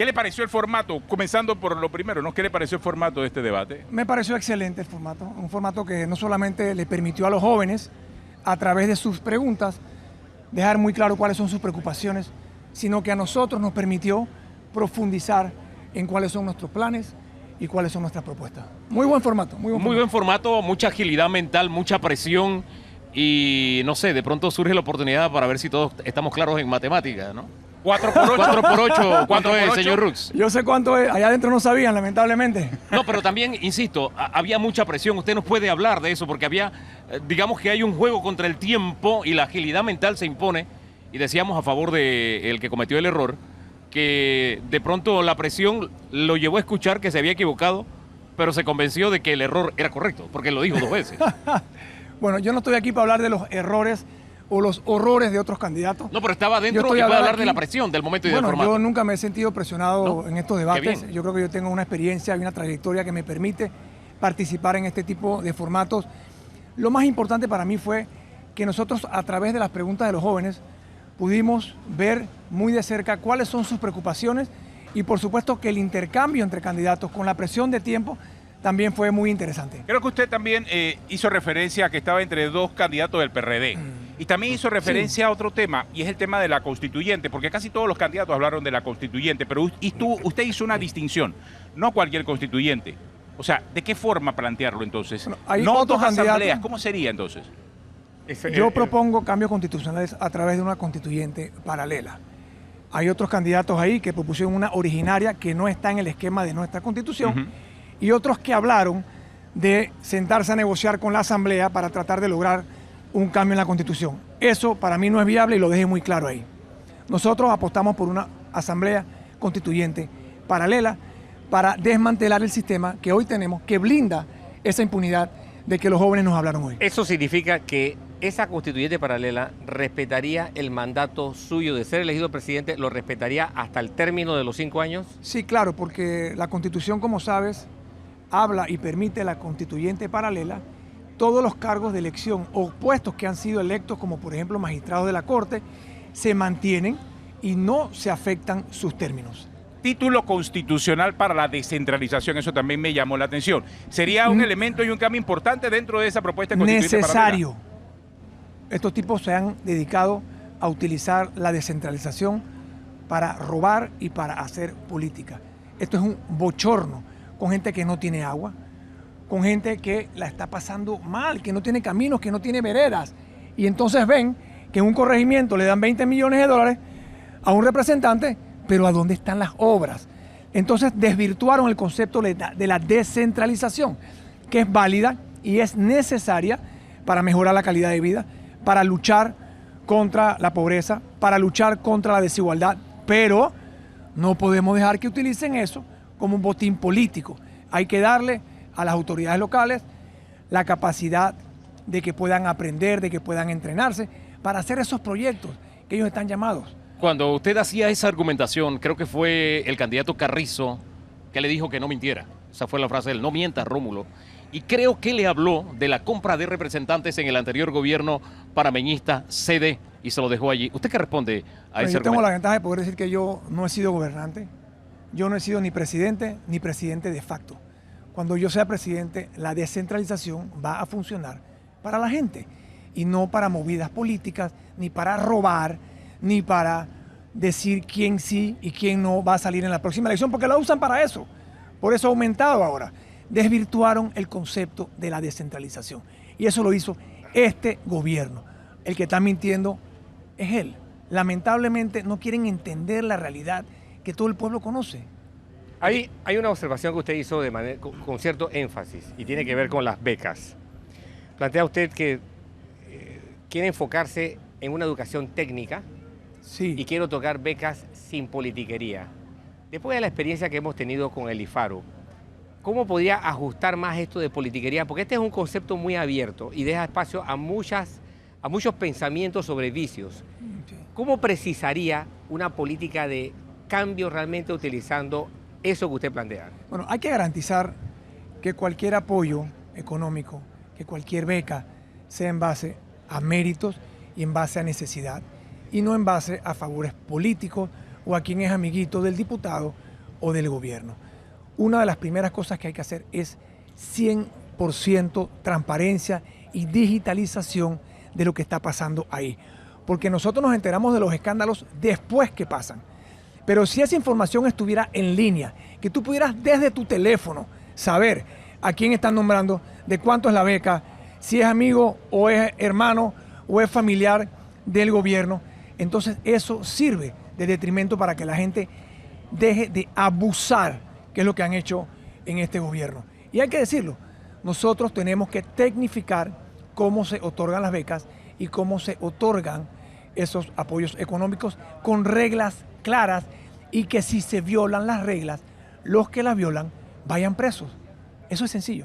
le pareció el formato? Comenzando por lo primero, ¿no? ¿Qué le pareció el formato de este debate? Me pareció excelente el formato, un formato que no solamente le permitió a los jóvenes, a través de sus preguntas, dejar muy claro cuáles son sus preocupaciones, sino que a nosotros nos permitió profundizar en cuáles son nuestros planes y cuáles son nuestras propuestas. Muy buen formato, muy buen formato. Muy buen formato, mucha agilidad mental, mucha presión y no sé, de pronto surge la oportunidad para ver si todos estamos claros en matemáticas, ¿no? 4 por 8. 4 por 8, ¿cuánto es, 8? señor Rux? Yo sé cuánto es, allá adentro no sabían, lamentablemente. No, pero también, insisto, había mucha presión. Usted nos puede hablar de eso porque había, digamos que hay un juego contra el tiempo y la agilidad mental se impone. Y decíamos a favor de el que cometió el error, que de pronto la presión lo llevó a escuchar que se había equivocado, pero se convenció de que el error era correcto, porque lo dijo 2 veces. Bueno, yo no estoy aquí para hablar de los errores o los horrores de otros candidatos. No, pero estaba dentro y puede hablar de la presión del momento y del formato. Yo nunca me he sentido presionado en estos debates. bien. Yo creo que yo tengo una experiencia y una trayectoria que me permite participar en este tipo de formatos. Lo más importante para mí fue que nosotros, a través de las preguntas de los jóvenes, pudimos ver muy de cerca cuáles son sus preocupaciones y por supuesto que el intercambio entre candidatos con la presión de tiempo también fue muy interesante. Creo que usted también hizo referencia a que estaba entre 2 candidatos del PRD. Y también hizo referencia a otro tema, y es el tema de la constituyente, porque casi todos los candidatos hablaron de la constituyente, pero usted hizo una distinción, no cualquier constituyente. O sea, ¿de qué forma plantearlo entonces? Bueno, hay no otros 2 asambleas, candidatos. ¿cómo sería entonces? Yo propongo cambios constitucionales a través de una constituyente paralela. Hay otros candidatos ahí que propusieron una originaria que no está en el esquema de nuestra constitución y otros que hablaron de sentarse a negociar con la Asamblea para tratar de lograr un cambio en la Constitución. Eso para mí no es viable y lo dejé muy claro ahí. Nosotros apostamos por una Asamblea Constituyente paralela para desmantelar el sistema que hoy tenemos, que blinda esa impunidad de que los jóvenes nos hablaron hoy. Eso significa que esa constituyente paralela respetaría el mandato suyo de ser elegido presidente, lo respetaría hasta el término de los 5 años. Sí, claro, porque la Constitución, como sabes, habla y permite la constituyente paralela todos los cargos de elección o puestos que han sido electos, como por ejemplo magistrados de la Corte, se mantienen y no se afectan sus términos. Título constitucional para la descentralización, eso también me llamó la atención. ¿Sería un elemento y un cambio importante dentro de esa propuesta constituyente necesario? paralela? Estos tipos se han dedicado a utilizar la descentralización para robar y para hacer política. Esto es un bochorno con gente que no tiene agua, con gente que la está pasando mal, que no tiene caminos, que no tiene veredas. Y entonces ven que en un corregimiento le dan 20 millones de dólares a un representante, pero ¿a dónde están las obras? Entonces desvirtuaron el concepto de la descentralización, que es válida y es necesaria para mejorar la calidad de vida, para luchar contra la pobreza, para luchar contra la desigualdad, pero no podemos dejar que utilicen eso como un botín político. Hay que darle a las autoridades locales la capacidad de que puedan aprender, de que puedan entrenarse para hacer esos proyectos que ellos están llamados. Cuando usted hacía esa argumentación, creo que fue el candidato Carrizo que le dijo que no mintiera. Esa fue la frase de él, no mientas, Rómulo. Y creo que le habló de la compra de representantes en el anterior gobierno parameñista CD y se lo dejó allí. ¿Usted qué responde a ese Yo tengo argumento? la ventaja de poder decir que yo no he sido gobernante, yo no he sido ni presidente de facto. Cuando yo sea presidente, la descentralización va a funcionar para la gente y no para movidas políticas, ni para robar, ni para decir quién sí y quién no va a salir en la próxima elección, porque la usan para eso. Por eso ha aumentado ahora. Desvirtuaron el concepto de la descentralización. Y eso lo hizo este gobierno. El que está mintiendo es él. Lamentablemente no quieren entender la realidad que todo el pueblo conoce. Hay una observación que usted hizo con cierto énfasis y tiene que ver con las becas. Plantea usted que quiere enfocarse en una educación técnica Sí. y quiere otorgar becas sin politiquería. Después de la experiencia que hemos tenido con el IFARU, ¿cómo podría ajustar más esto de politiquería? Porque este es un concepto muy abierto y deja espacio a muchos pensamientos sobre vicios. ¿Cómo precisaría una política de cambio realmente utilizando eso que usted plantea? Bueno, hay que garantizar que cualquier apoyo económico, que cualquier beca sea en base a méritos y en base a necesidad y no en base a favores políticos o a quien es amiguito del diputado o del gobierno. Una de las primeras cosas que hay que hacer es 100% transparencia y digitalización de lo que está pasando ahí. Porque nosotros nos enteramos de los escándalos después que pasan. Pero si esa información estuviera en línea, que tú pudieras desde tu teléfono saber a quién están nombrando, de cuánto es la beca, si es amigo o es hermano o es familiar del gobierno, entonces eso sirve de detrimento para que la gente deje de abusar, que es lo que han hecho en este gobierno. Y hay que decirlo, nosotros tenemos que tecnificar cómo se otorgan las becas y cómo se otorgan esos apoyos económicos con reglas claras y que si se violan las reglas, los que las violan vayan presos. Eso es sencillo.